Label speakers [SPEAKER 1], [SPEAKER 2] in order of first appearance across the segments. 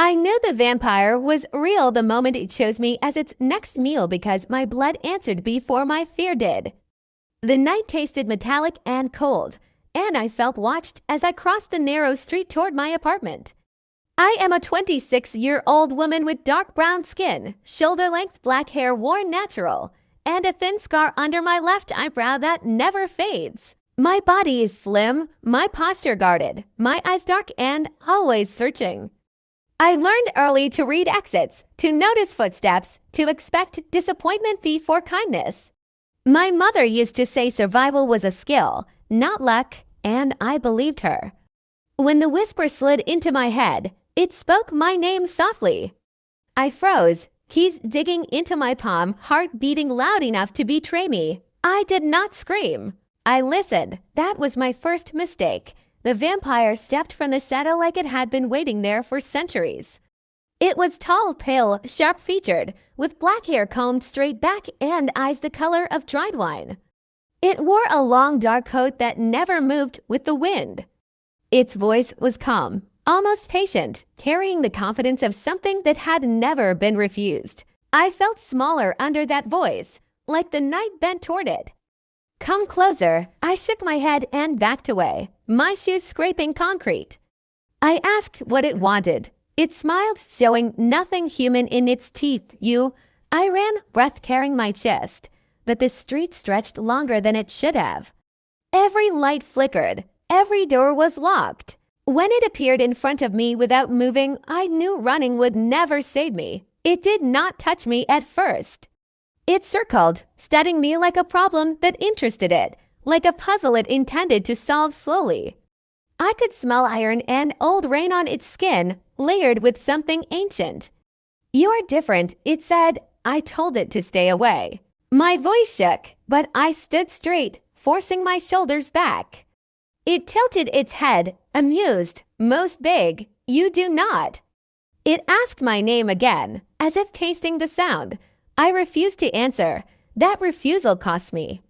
[SPEAKER 1] I knew the vampire was real the moment it chose me as its next meal because my blood answered before my fear did. The night tasted metallic and cold, and I felt watched as I crossed the narrow street toward my apartment. I am a 26-year-old woman with dark brown skin, shoulder-length black hair worn natural, and a thin scar under my left eyebrow that never fades. My body is slim, my posture guarded, my eyes dark and always searching. I learned early to read exits, to notice footsteps, to expect disappointment before kindness. My mother used to say survival was a skill, not luck, and I believed her. When the whisper slid into my head, it spoke my name softly. I froze, keys digging into my palm, heart beating loud enough to betray me. I did not scream. I listened. That was my first mistake. The vampire stepped from the shadow like it had been waiting there for centuries. It was tall, pale, sharp-featured, with black hair combed straight back and eyes the color of dried wine. It wore a long dark coat that never moved with the wind. Its voice was calm, almost patient, carrying the confidence of something that had never been refused. I felt smaller under that voice, like the night bent toward it. Come closer. I shook my head and backed away, my shoes scraping concrete. I asked what it wanted. It smiled, showing nothing human in its teeth. I ran, breath tearing my chest, but the street stretched longer than it should have. Every light flickered. Every door was locked. When it appeared in front of me without moving, I knew running would never save me. It did not touch me at first. It circled, studying me like a problem that interested it, like a puzzle it intended to solve slowly. I could smell iron and old rain on its skin, layered with something ancient. You are different, it said. I told it to stay away. My voice shook, but I stood straight, forcing my shoulders back. It tilted its head, amused, most big. You do not. It asked my name again, as if tasting the sound. I refused to answer. That refusal cost me.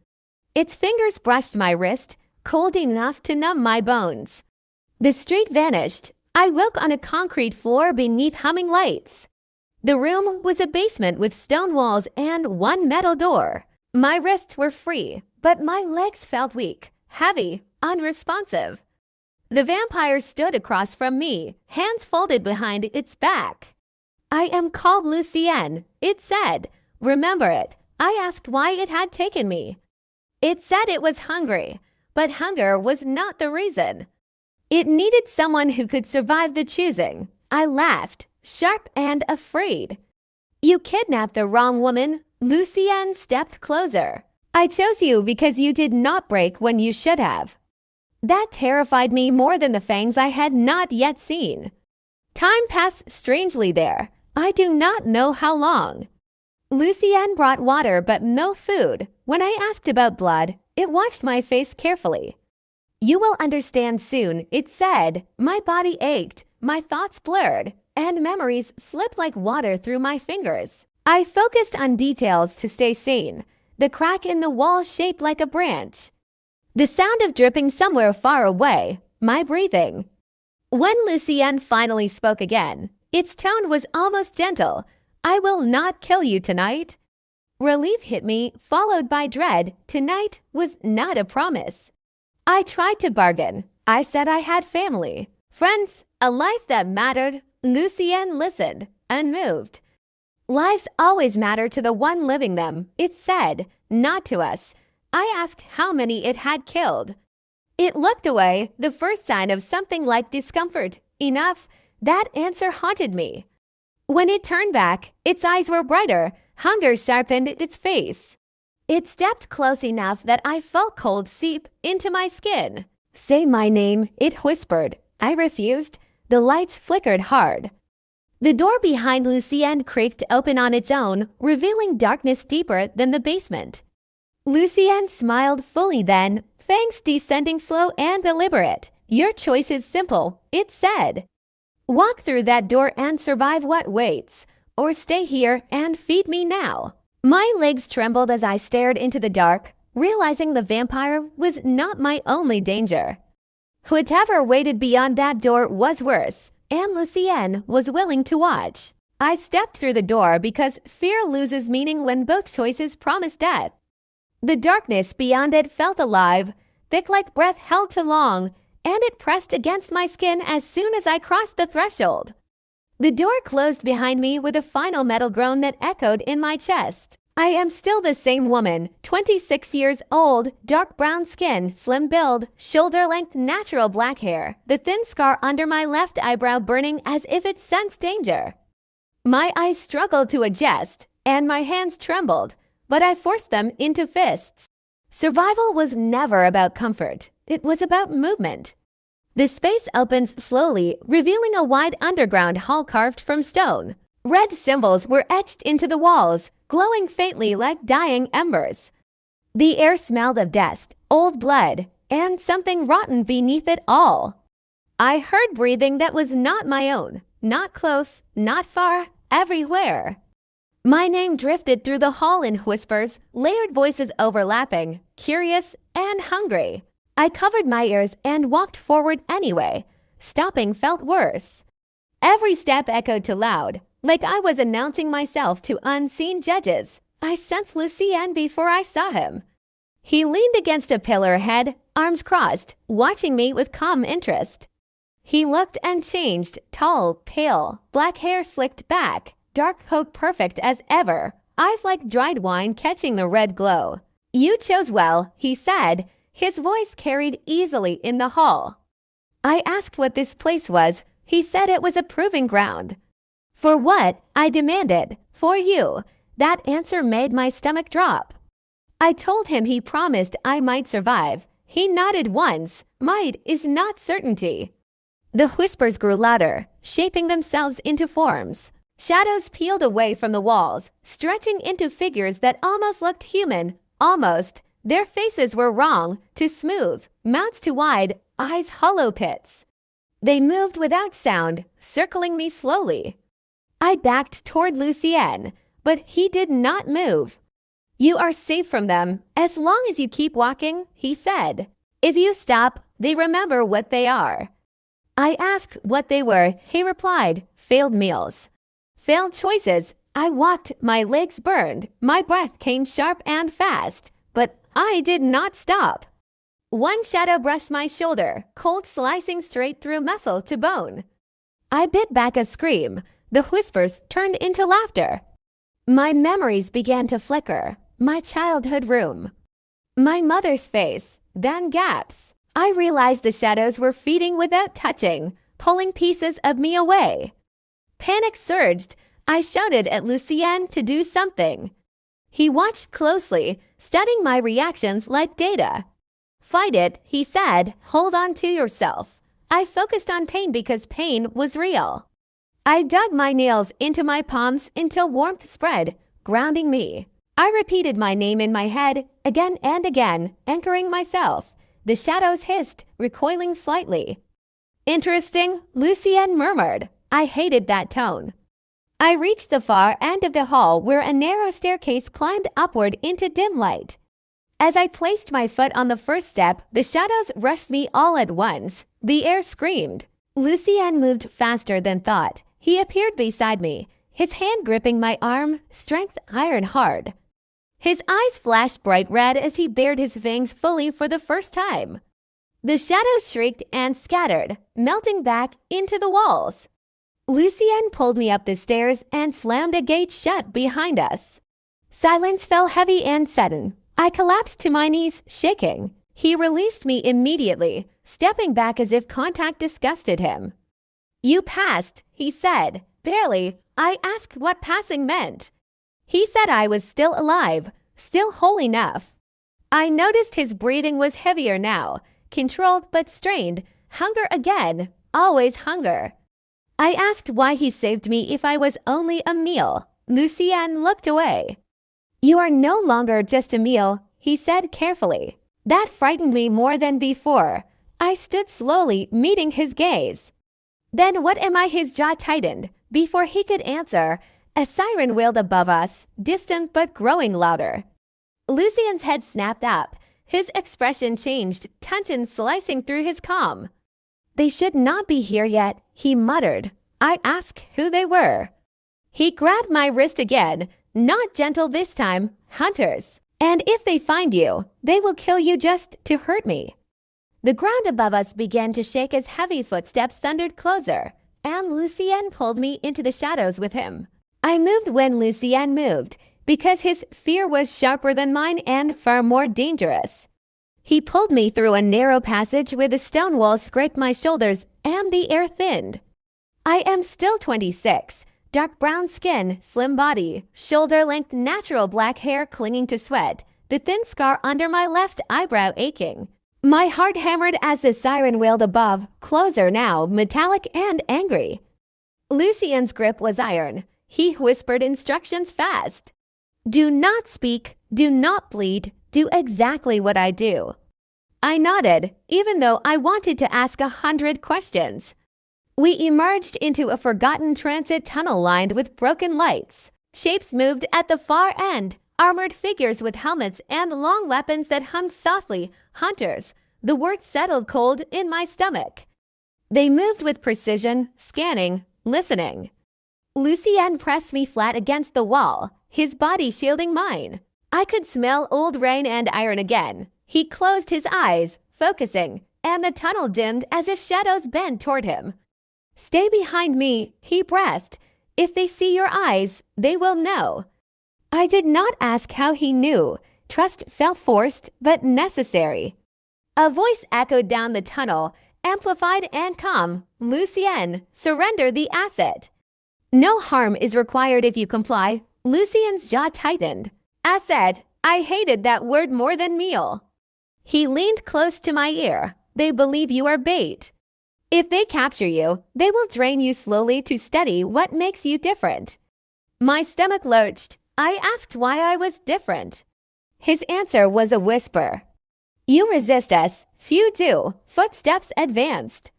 [SPEAKER 1] Its fingers brushed my wrist, cold enough to numb my bones. The street vanished. I woke on a concrete floor beneath humming lights. The room was a basement with stone walls and one metal door. My wrists were free, but my legs felt weak, heavy, unresponsive. The vampire stood across from me, hands folded behind its back. I am called Lucienne, it said. Remember it. I asked why it had taken me. It said it was hungry, but hunger was not the reason. It needed someone who could survive the choosing. I laughed, sharp and afraid. You kidnapped the wrong woman. Lucienne stepped closer. I chose you because you did not break when you should have. That terrified me more than the fangs I had not yet seen. Time passed strangely there. I do not know how long. Lucienne brought water but no food. When I asked about blood, it watched my face carefully. You will understand soon, it said. My body ached, my thoughts blurred, and memories slipped like water through my fingers. I focused on details to stay sane. The crack in the wall shaped like a branch. The sound of dripping somewhere far away. My breathing. When Lucienne finally spoke again, its tone was almost gentle. I will not kill you tonight. Relief hit me, followed by dread. Tonight was not a promise. I tried to bargain. I said I had family, friends, a life that mattered. Lucienne listened, unmoved. Lives always matter to the one living them, it said, not to us. I asked how many it had killed. It looked away, the first sign of something like discomfort. Enough. That answer haunted me. When it turned back, its eyes were brighter. Hunger sharpened its face. It stepped close enough that I felt cold seep into my skin. Say my name, it whispered. I refused. The lights flickered hard. The door behind Lucienne creaked open on its own, revealing darkness deeper than the basement. Lucienne smiled fully then, fangs descending slow and deliberate. Your choice is simple, it said. Walk through that door and survive what waits, or stay here and feed me now. My legs trembled as I stared into the dark, realizing the vampire was not my only danger. Whatever waited beyond that door was worse, and Lucienne was willing to watch. I stepped through the door because fear loses meaning when both choices promise death. The darkness beyond it felt alive, thick like breath held too long, and it pressed against my skin as soon as I crossed the threshold. The door closed behind me with a final metal groan that echoed in my chest. I am still the same woman, 26 years old, dark brown skin, slim build, shoulder-length natural black hair, the thin scar under my left eyebrow burning as if it sensed danger. My eyes struggled to adjust, and my hands trembled, but I forced them into fists. Survival was never about comfort. It was about movement. The space opened slowly, revealing a wide underground hall carved from stone. Red symbols were etched into the walls, glowing faintly like dying embers. The air smelled of dust, old blood, and something rotten beneath it all. I heard breathing that was not my own, not close, not far, everywhere. My name drifted through the hall in whispers, layered voices overlapping, curious and hungry. I covered my ears and walked forward anyway. Stopping felt worse. Every step echoed too loud, like I was announcing myself to unseen judges. I sensed Lucien before I saw him. He leaned against a pillar ahead, arms crossed, watching me with calm interest. He looked and changed, tall, pale, black hair slicked back, dark coat perfect as ever, eyes like dried wine catching the red glow. "You chose well," he said. His voice carried easily in the hall. I asked what this place was. He said it was a proving ground. For what? I demanded. For you. That answer made my stomach drop. I told him he promised I might survive. He nodded once. Might is not certainty. The whispers grew louder, shaping themselves into forms. Shadows peeled away from the walls, stretching into figures that almost looked human. Almost. Their faces were wrong, too smooth, mouths too wide, eyes hollow pits. They moved without sound, circling me slowly. I backed toward Lucien, but he did not move. "You are safe from them, as long as you keep walking," he said. "If you stop, they remember what they are." I asked what they were. He replied, "Failed meals." Failed choices. I walked, my legs burned, my breath came sharp and fast, but I did not stop. One shadow brushed my shoulder, cold slicing straight through muscle to bone. I bit back a scream. The whispers turned into laughter. My memories began to flicker. My childhood room. My mother's face, then gaps. I realized the shadows were feeding without touching, pulling pieces of me away. Panic surged. I shouted at Lucien to do something. He watched closely, studying my reactions like data. "Fight it," he said. "Hold on to yourself." I focused on pain because pain was real. I dug my nails into my palms until warmth spread, grounding me. I repeated my name in my head again and again, anchoring myself. The shadows hissed, recoiling slightly. "Interesting," Lucien murmured. I hated that tone. I reached the far end of the hall where a narrow staircase climbed upward into dim light. As I placed my foot on the first step, the shadows rushed me all at once. The air screamed. Lucien moved faster than thought. He appeared beside me, his hand gripping my arm, strength iron hard. His eyes flashed bright red as he bared his fangs fully for the first time. The shadows shrieked and scattered, melting back into the walls. Lucien pulled me up the stairs and slammed a gate shut behind us. Silence fell heavy and sudden. I collapsed to my knees, shaking. He released me immediately, stepping back as if contact disgusted him. "You passed," he said. Barely. I asked what passing meant. He said I was still alive, still whole enough. I noticed his breathing was heavier now, controlled but strained. Hunger again, always hunger. I asked why he saved me if I was only a meal. Lucien looked away. "You are no longer just a meal," he said carefully. That frightened me more than before. I stood slowly, meeting his gaze. "Then what am I?" His jaw tightened. Before he could answer, a siren wailed above us, distant but growing louder. Lucien's head snapped up. His expression changed, tension slicing through his calm. They should not be here yet, he muttered. I asked who they were. He grabbed my wrist again, not gentle this time, hunters. And if they find you, they will kill you just to hurt me. The ground above us began to shake as heavy footsteps thundered closer, and Lucien pulled me into the shadows with him. I moved when Lucien moved, because his fear was sharper than mine and far more dangerous. He pulled me through a narrow passage where the stone walls scraped my shoulders and the air thinned. I am still 26, dark brown skin, slim body, shoulder-length natural black hair clinging to sweat, the thin scar under my left eyebrow aching. My heart hammered as the siren wailed above, closer now, metallic and angry. Lucien's grip was iron. He whispered instructions fast. Do not speak, do not bleed, do exactly what I do. I nodded, even though I wanted to ask 100 questions. We emerged into a forgotten transit tunnel lined with broken lights. Shapes moved at the far end, armored figures with helmets and long weapons that hummed softly. Hunters. The word settled cold in my stomach. They moved with precision, scanning, listening. Lucien pressed me flat against the wall, his body shielding mine. I could smell old rain and iron again. He closed his eyes, focusing, and the tunnel dimmed as if shadows bent toward him. Stay behind me, he breathed. If they see your eyes, they will know. I did not ask how he knew. Trust felt forced, but necessary. A voice echoed down the tunnel, amplified and calm. Lucien, surrender the asset. No harm is required if you comply. Lucien's jaw tightened. Asset, I hated that word more than meal. He leaned close to my ear. They believe you are bait. If they capture you, they will drain you slowly to study what makes you different. My stomach lurched. I asked why I was different. His answer was a whisper. You resist us. Few do. Footsteps advanced.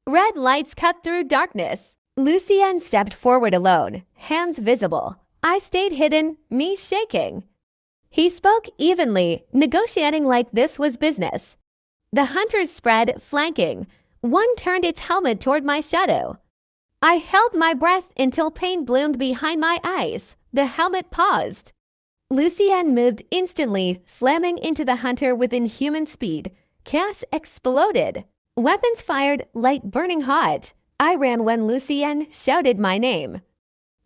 [SPEAKER 1] Red lights cut through darkness. Lucien stepped forward alone, hands visible. I stayed hidden, me shaking. He spoke evenly, negotiating like this was business. The hunters spread, flanking. One turned its helmet toward my shadow. I held my breath until pain bloomed behind my eyes. The helmet paused. Lucien moved instantly, slamming into the hunter with inhuman speed. Chaos exploded. Weapons fired, light burning hot. I ran when Lucien shouted my name.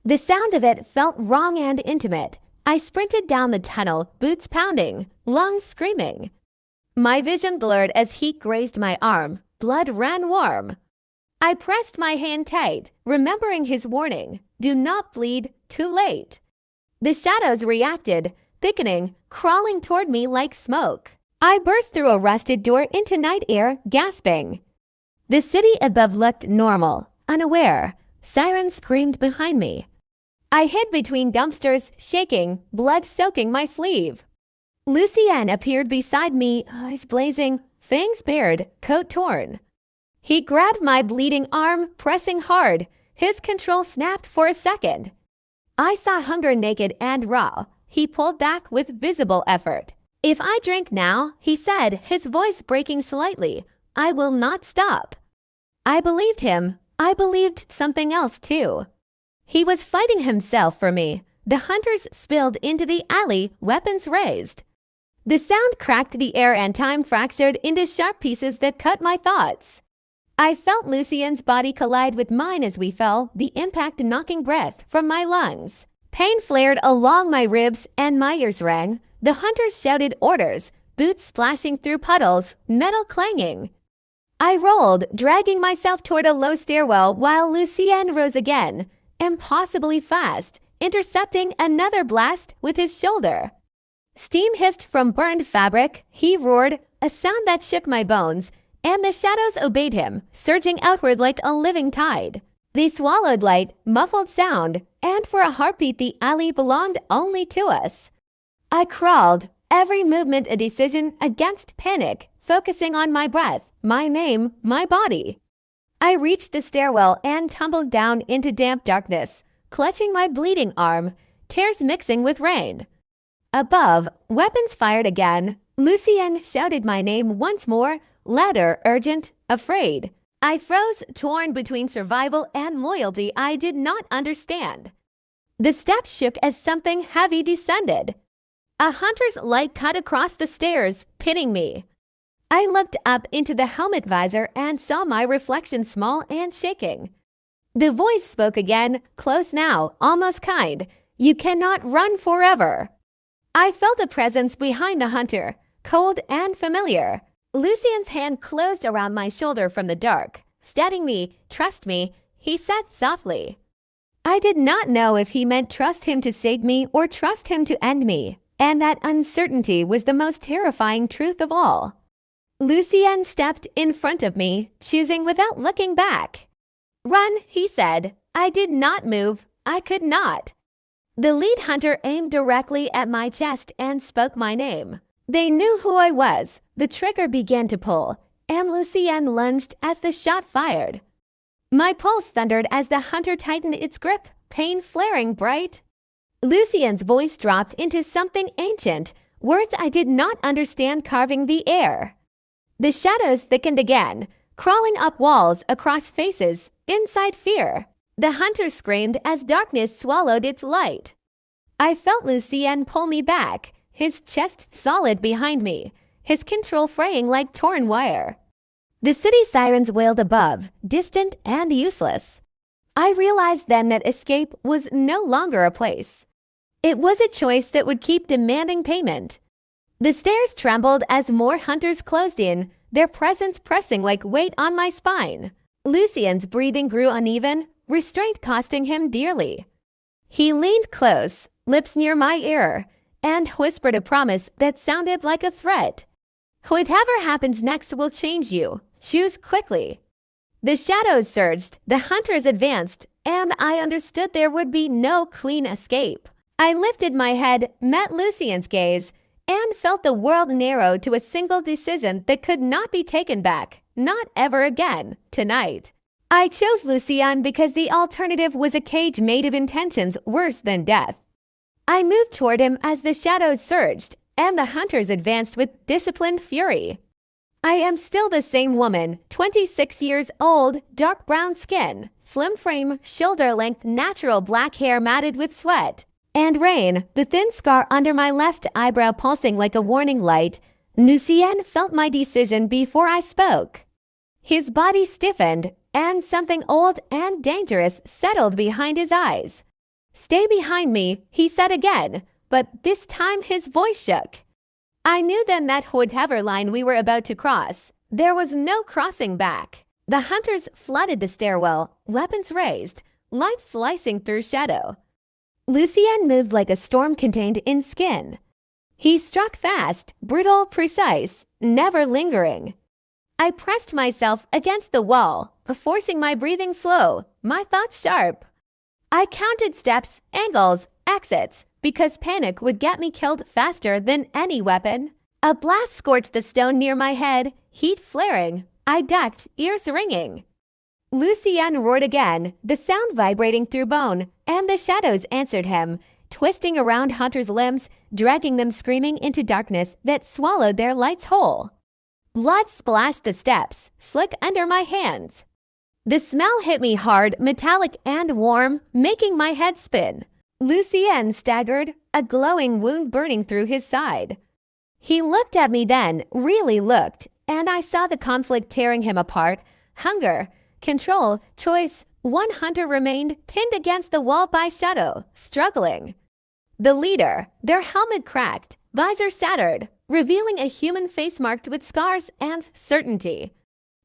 [SPEAKER 1] The sound of it felt wrong and intimate. I sprinted down the tunnel, boots pounding, lungs screaming. My vision blurred as heat grazed my arm. Blood ran warm. I pressed my hand tight, remembering his warning. Do not bleed, too late. The shadows reacted, thickening, crawling toward me like smoke. I burst through a rusted door into night air, gasping. The city above looked normal, unaware. Sirens screamed behind me. I hid between dumpsters, shaking, blood soaking my sleeve. Lucien appeared beside me, eyes blazing, fangs bared, coat torn. He grabbed my bleeding arm, pressing hard. His control snapped for a second. I saw hunger naked and raw. He pulled back with visible effort. If I drink now, he said, his voice breaking slightly, I will not stop. I believed him. I believed something else too. He was fighting himself for me. The hunters spilled into the alley, weapons raised. The sound cracked the air and time fractured into sharp pieces that cut my thoughts. I felt Lucien's body collide with mine as we fell, the impact knocking breath from my lungs. Pain flared along my ribs and my ears rang. The hunters shouted orders, boots splashing through puddles, metal clanging. I rolled, dragging myself toward a low stairwell while Lucien rose again, impossibly fast, intercepting another blast with his shoulder. Steam hissed from burned fabric. He roared, a sound that shook my bones, and the shadows obeyed him, surging outward like a living tide. They swallowed light, muffled sound, and for a heartbeat the alley belonged only to us. I crawled, every movement a decision against panic, focusing on my breath, my name, my body. I reached the stairwell and tumbled down into damp darkness, clutching my bleeding arm, tears mixing with rain. Above, weapons fired again. Lucien shouted my name once more, louder, urgent, afraid. I froze, torn between survival and loyalty I did not understand. The steps shook as something heavy descended. A hunter's light cut across the stairs, pinning me. I looked up into the helmet visor and saw my reflection small and shaking. The voice spoke again, close now, almost kind. You cannot run forever. I felt a presence behind the hunter, cold and familiar. Lucien's hand closed around my shoulder from the dark. Steadying me, trust me, he said softly. I did not know if he meant trust him to save me or trust him to end me, and that uncertainty was the most terrifying truth of all. Lucien stepped in front of me, choosing without looking back. Run, he said. I did not move. I could not. The lead hunter aimed directly at my chest and spoke my name. They knew who I was. The trigger began to pull, and Lucien lunged as the shot fired. My pulse thundered as the hunter tightened its grip, pain flaring bright. Lucien's voice dropped into something ancient, words I did not understand carving the air. The shadows thickened again, crawling up walls, across faces, inside fear. The hunter screamed as darkness swallowed its light. I felt Lucien pull me back, his chest solid behind me, his control fraying like torn wire. The city sirens wailed above, distant and useless. I realized then that escape was no longer a place. It was a choice that would keep demanding payment. The stairs trembled as more hunters closed in, their presence pressing like weight on my spine. Lucien's breathing grew uneven, restraint costing him dearly. He leaned close, lips near my ear, and whispered a promise that sounded like a threat. Whatever happens next will change you. Choose quickly. The shadows surged, the hunters advanced, and I understood there would be no clean escape. I lifted my head, met Lucien's gaze, and felt the world narrow to a single decision that could not be taken back, not ever again, tonight. I chose Lucien because the alternative was a cage made of intentions worse than death. I moved toward him as the shadows surged, and the hunters advanced with disciplined fury. I am still the same woman, 26 years old, dark brown skin, slim frame, shoulder-length natural black hair matted with sweat. And rain, the thin scar under my left eyebrow pulsing like a warning light. Lucien felt my decision before I spoke. His body stiffened, and something old and dangerous settled behind his eyes. Stay behind me, he said again, but this time his voice shook. I knew then that whatever line we were about to cross, there was no crossing back. The hunters flooded the stairwell, weapons raised, light slicing through shadow. Lucien moved like a storm contained in skin. He struck fast, brutal, precise, never lingering. I pressed myself against the wall, forcing my breathing slow, my thoughts sharp. I counted steps, angles, exits, because panic would get me killed faster than any weapon. A blast scorched the stone near my head, heat flaring. I ducked, ears ringing. Lucien roared again, the sound vibrating through bone, and the shadows answered him, twisting around Hunter's limbs, dragging them screaming into darkness that swallowed their lights whole. Blood splashed the steps, slick under my hands. The smell hit me hard, metallic and warm, making my head spin. Lucien staggered, a glowing wound burning through his side. He looked at me then, really looked, and I saw the conflict tearing him apart. Hunger, control, choice. One hunter remained pinned against the wall by shadow, struggling. The leader, their helmet cracked, visor shattered, revealing a human face marked with scars and certainty.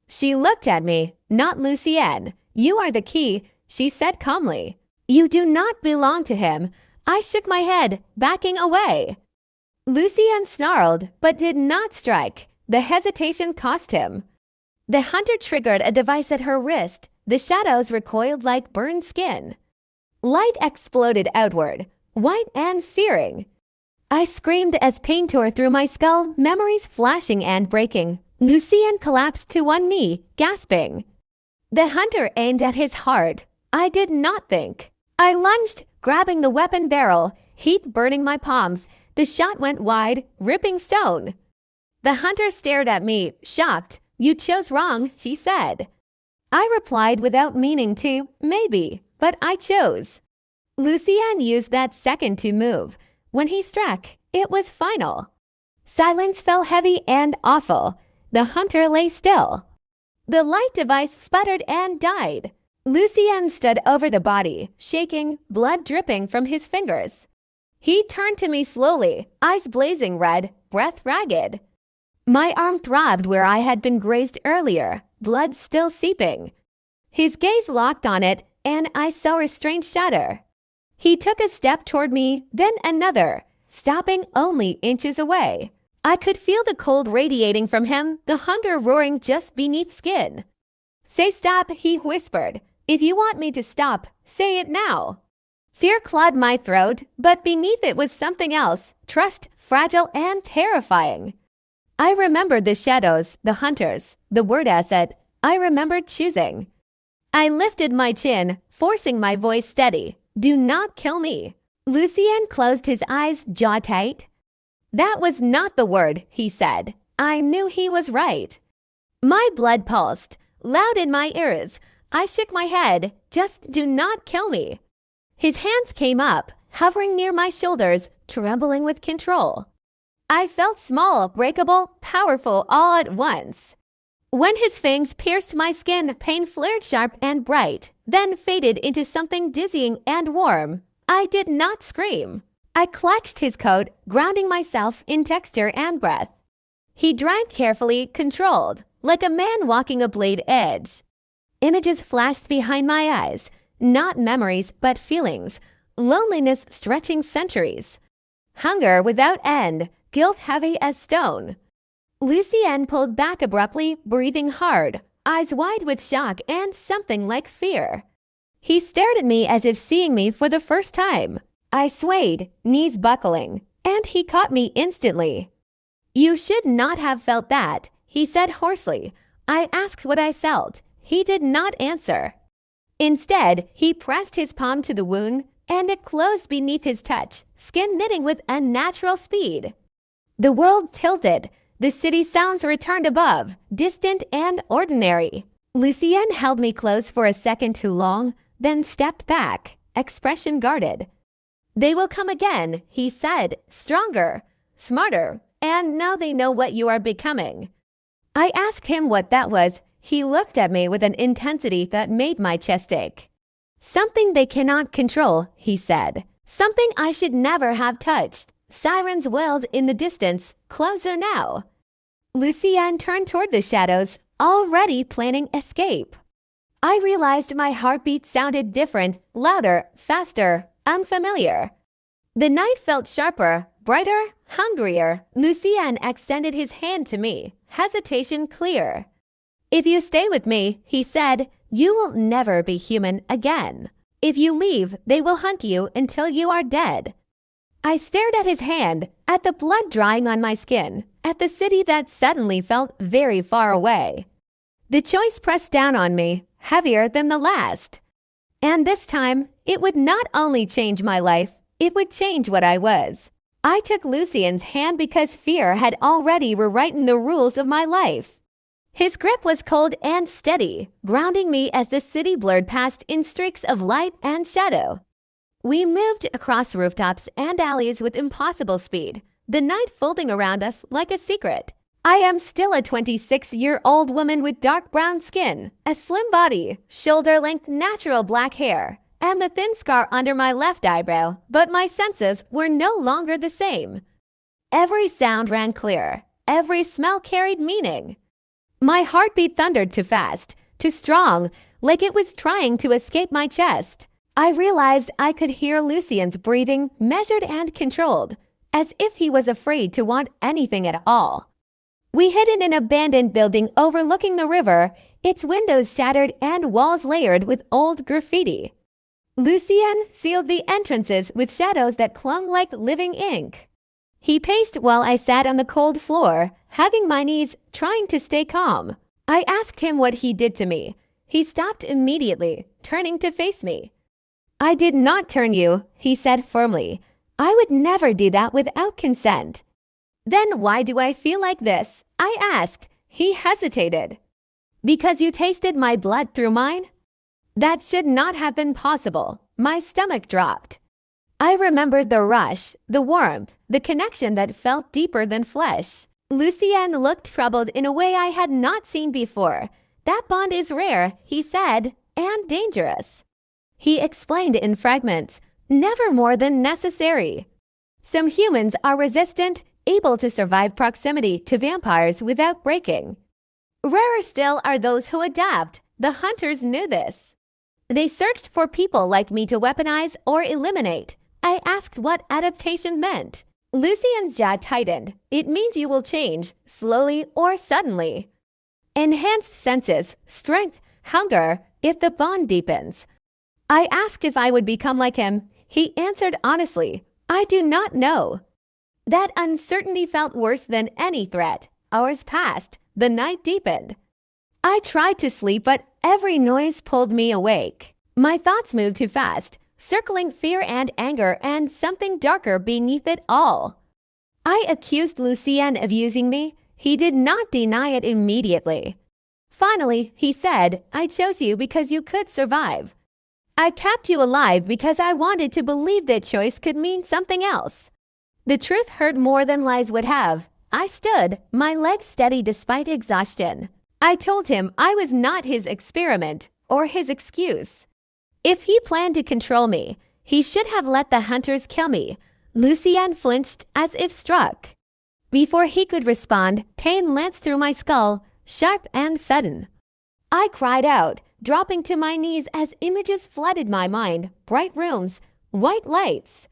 [SPEAKER 1] She looked at me, not Lucien. You are the key, she said calmly. You do not belong to him. I shook my head, backing away. Lucien snarled, but did not strike. The hesitation cost him. The hunter triggered a device at her wrist. The shadows recoiled like burned skin. Light exploded outward, white and searing. I screamed as pain tore through my skull, memories flashing and breaking. Lucien collapsed to one knee, gasping. The hunter aimed at his heart. I did not think. I lunged, grabbing the weapon barrel, heat burning my palms. The shot went wide, ripping stone. The hunter stared at me, shocked. You chose wrong, she said. I replied without meaning to, maybe, but I chose. Lucien used that second to move. When he struck, it was final. Silence fell heavy and awful. The hunter lay still. The light device sputtered and died. Lucien stood over the body, shaking, blood dripping from his fingers. He turned to me slowly, eyes blazing red, breath ragged. My arm throbbed where I had been grazed earlier, blood still seeping. His gaze locked on it, and I saw a strange shudder. He took a step toward me, then another, stopping only inches away. I could feel the cold radiating from him, the hunger roaring just beneath skin. "Say stop," he whispered. "If you want me to stop, say it now." Fear clawed my throat, but beneath it was something else, trust, fragile and terrifying. I remembered the shadows, the hunters, the word asset. I remembered choosing. I lifted my chin, forcing my voice steady. "Do not kill me." Lucien closed his eyes, jaw tight. "That was not the word," he said. I knew he was right. My blood pulsed, loud in my ears. I shook my head. "Just do not kill me." His hands came up, hovering near my shoulders, trembling with control. I felt small, breakable, powerful all at once. When his fangs pierced my skin, pain flared sharp and bright, then faded into something dizzying and warm. I did not scream. I clutched his coat, grounding myself in texture and breath. He drank carefully, controlled, like a man walking a blade edge. Images flashed behind my eyes, not memories but feelings, loneliness stretching centuries. Hunger without end, guilt heavy as stone. Lucien pulled back abruptly, breathing hard, eyes wide with shock and something like fear. He stared at me as if seeing me for the first time. I swayed, knees buckling, and he caught me instantly. "You should not have felt that," he said hoarsely. I asked what I felt. He did not answer. Instead, he pressed his palm to the wound, and it closed beneath his touch, skin knitting with unnatural speed. The world tilted. The city sounds returned above, distant and ordinary. Lucien held me close for a second too long, then stepped back, expression guarded. "They will come again," he said, "stronger, smarter, and now they know what you are becoming." I asked him what that was. He looked at me with an intensity that made my chest ache. "Something they cannot control," he said. "Something I should never have touched." Sirens wailed in the distance, closer now. Lucien turned toward the shadows, already planning escape. I realized my heartbeat sounded different, louder, faster, unfamiliar. The night felt sharper, brighter, hungrier. Lucien extended his hand to me, hesitation clear. "If you stay with me," he said, "you will never be human again. If you leave, they will hunt you until you are dead." I stared at his hand, at the blood drying on my skin, at the city that suddenly felt very far away. The choice pressed down on me, heavier than the last. And this time, it would not only change my life, it would change what I was. I took Lucien's hand because fear had already rewritten the rules of my life. His grip was cold and steady, grounding me as the city blurred past in streaks of light and shadow. We moved across rooftops and alleys with impossible speed, the night folding around us like a secret. I am still a 26-year-old woman with dark brown skin, a slim body, shoulder-length natural black hair, and the thin scar under my left eyebrow, but my senses were no longer the same. Every sound ran clear, every smell carried meaning. My heartbeat thundered too fast, too strong, like it was trying to escape my chest. I realized I could hear Lucien's breathing, measured and controlled, as if he was afraid to want anything at all. We hid in an abandoned building overlooking the river, its windows shattered and walls layered with old graffiti. Lucien sealed the entrances with shadows that clung like living ink. He paced while I sat on the cold floor, hugging my knees, trying to stay calm. I asked him what he did to me. He stopped immediately, turning to face me. "I did not turn you," he said firmly. "I would never do that without consent." "Then why do I feel like this?" I asked. He hesitated. Because you tasted my blood through mine? That should not have been possible. My stomach dropped. I remembered the rush, the warmth, the connection that felt deeper than flesh. Lucien looked troubled in a way I had not seen before. That bond is rare, he said, and dangerous. He explained in fragments, never more than necessary. Some humans are resistant, able to survive proximity to vampires without breaking. Rarer still are those who adapt. The hunters knew this. They searched for people like me to weaponize or eliminate. I asked what adaptation meant. Lucien's jaw tightened. It means you will change, slowly or suddenly. Enhanced senses, strength, hunger, if the bond deepens. I asked if I would become like him. He answered honestly, I do not know. That uncertainty felt worse than any threat. Hours passed. The night deepened. I tried to sleep, but every noise pulled me awake. My thoughts moved too fast, circling fear and anger and something darker beneath it all. I accused Lucien of using me. He did not deny it immediately. Finally, he said, I chose you because you could survive. I kept you alive because I wanted to believe that choice could mean something else. The truth hurt more than lies would have. I stood, my legs steady despite exhaustion. I told him I was not his experiment or his excuse. If he planned to control me, he should have let the hunters kill me. Lucien flinched as if struck. Before he could respond, pain lanced through my skull, sharp and sudden. I cried out, dropping to my knees as images flooded my mind, bright rooms, white lights.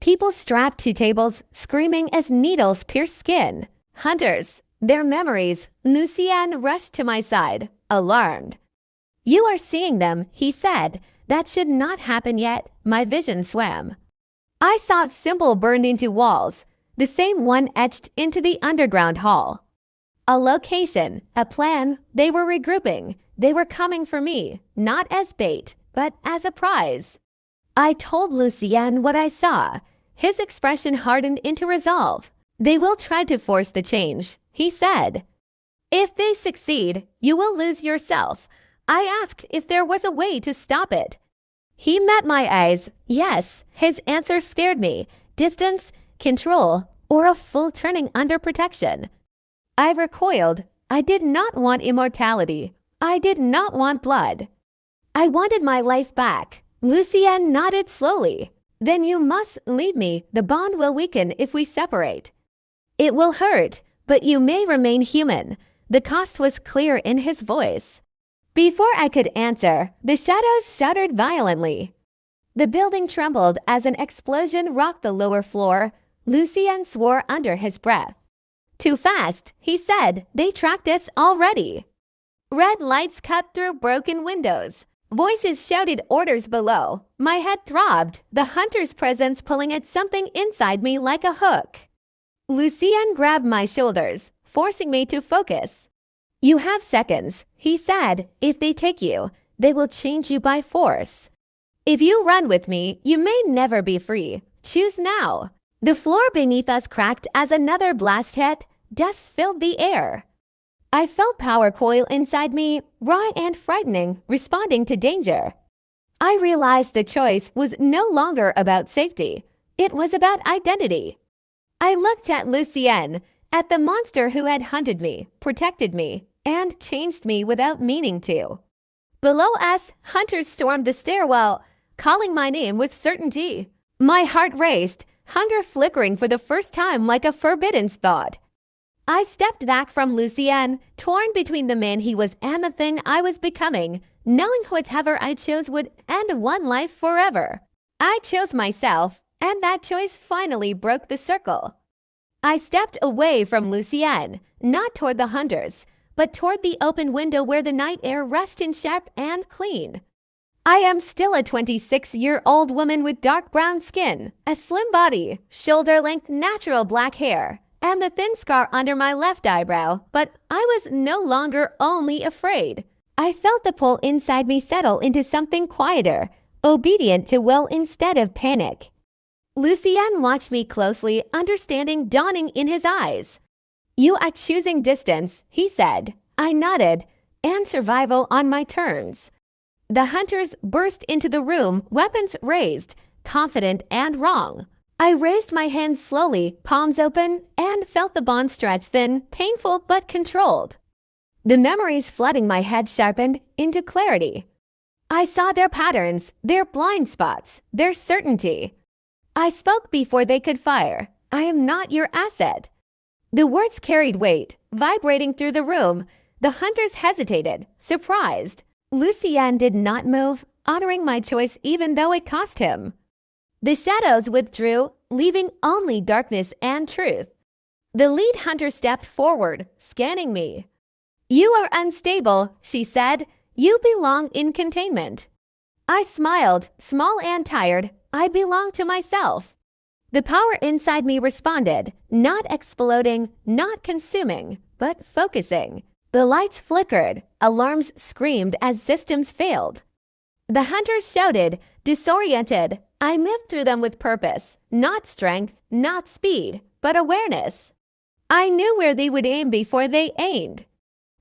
[SPEAKER 1] People strapped to tables, screaming as needles pierced skin. Hunters, their memories. Lucien rushed to my side, alarmed. You are seeing them, he said. That should not happen yet. My vision swam. I saw a symbol burned into walls, the same one etched into the underground hall. A location, a plan. They were regrouping. They were coming for me, not as bait, but as a prize. I told Lucien what I saw. His expression hardened into resolve. They will try to force the change, he said. If they succeed, you will lose yourself. I asked if there was a way to stop it. He met my eyes. Yes, his answer scared me. Distance, control, or a full turning under protection. I recoiled. I did not want immortality. I did not want blood. I wanted my life back. Lucien nodded slowly. Then you must leave me. The bond will weaken if we separate. It will hurt, but you may remain human. The cost was clear in his voice. Before I could answer, the shadows shuddered violently. The building trembled as an explosion rocked the lower floor. Lucien swore under his breath. Too fast, he said. They tracked us already. Red lights cut through broken windows. Voices shouted orders below. My head throbbed, the hunter's presence pulling at something inside me like a hook. Lucien grabbed my shoulders, forcing me to focus. You have seconds, he said. If they take you, they will change you by force. If you run with me, you may never be free. Choose now. The floor beneath us cracked as another blast hit. Dust filled the air. I felt power coil inside me, raw and frightening, responding to danger. I realized the choice was no longer about safety. It was about identity. I looked at Lucien, at the monster who had hunted me, protected me, and changed me without meaning to. Below us, hunters stormed the stairwell, calling my name with certainty. My heart raced, hunger flickering for the first time like a forbidden thought. I stepped back from Lucien, torn between the man he was and the thing I was becoming, knowing whatever I chose would end one life forever. I chose myself, and that choice finally broke the circle. I stepped away from Lucien, not toward the hunters, but toward the open window where the night air rushed in sharp and clean. I am still a 26-year-old woman with dark brown skin, a slim body, shoulder-length natural black hair, and the thin scar under my left eyebrow, but I was no longer only afraid. I felt the pull inside me settle into something quieter, obedient to will instead of panic. Lucien watched me closely, understanding dawning in his eyes. You are choosing distance, he said. I nodded. and survival on my terms. The hunters burst into the room, weapons raised, confident and wrong. I raised my hands slowly, palms open, and felt the bond stretch thin, painful but controlled. The memories flooding my head sharpened into clarity. I saw their patterns, their blind spots, their certainty. I spoke before they could fire. I am not your asset. The words carried weight, vibrating through the room. The hunters hesitated, surprised. Lucien did not move, honoring my choice even though it cost him. The shadows withdrew, leaving only darkness and truth. The lead hunter stepped forward, scanning me. "You are unstable," she said. "You belong in containment." I smiled, small and tired. I belong to myself. The power inside me responded, not exploding, not consuming, but focusing. The lights flickered, alarms screamed as systems failed. The hunters shouted, disoriented. I moved through them with purpose, not strength, not speed, but awareness. I knew where they would aim before they aimed.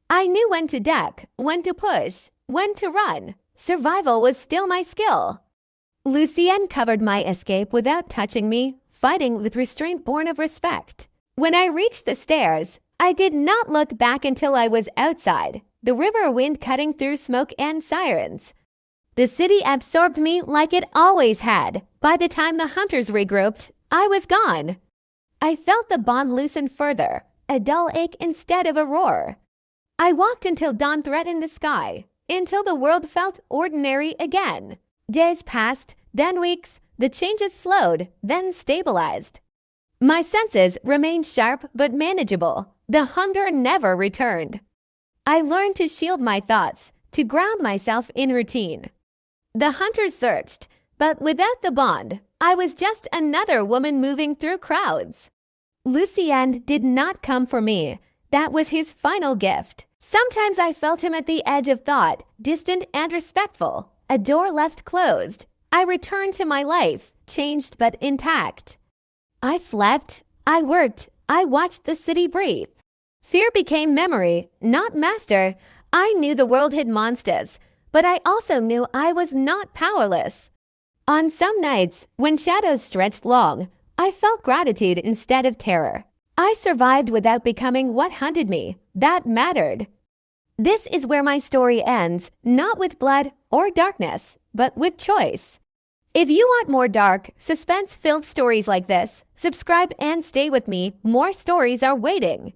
[SPEAKER 1] I knew when to duck, when to push, when to run. Survival was still my skill. Lucien covered my escape without touching me, fighting with restraint born of respect. When I reached the stairs, I did not look back until I was outside, the river wind cutting through smoke and sirens. The city absorbed me like it always had. By the time the hunters regrouped, I was gone. I felt the bond loosen further, a dull ache instead of a roar. I walked until dawn threatened the sky, until the world felt ordinary again. Days passed, then weeks. The changes slowed, then stabilized. My senses remained sharp but manageable. The hunger never returned. I learned to shield my thoughts, to ground myself in routine. The hunters searched, but without the bond, I was just another woman moving through crowds. Lucien did not come for me. That was his final gift. Sometimes I felt him at the edge of thought, distant and respectful. A door left closed. I returned to my life, changed but intact. I slept, I worked, I watched the city breathe. Fear became memory, not master. I knew the world hid monsters, but I also knew I was not powerless. On some nights, when shadows stretched long, I felt gratitude instead of terror. I survived without becoming what hunted me. That mattered. This is where my story ends, not with blood or darkness, but with choice. If you want more dark, suspense-filled stories like this, subscribe and stay with me. More stories are waiting.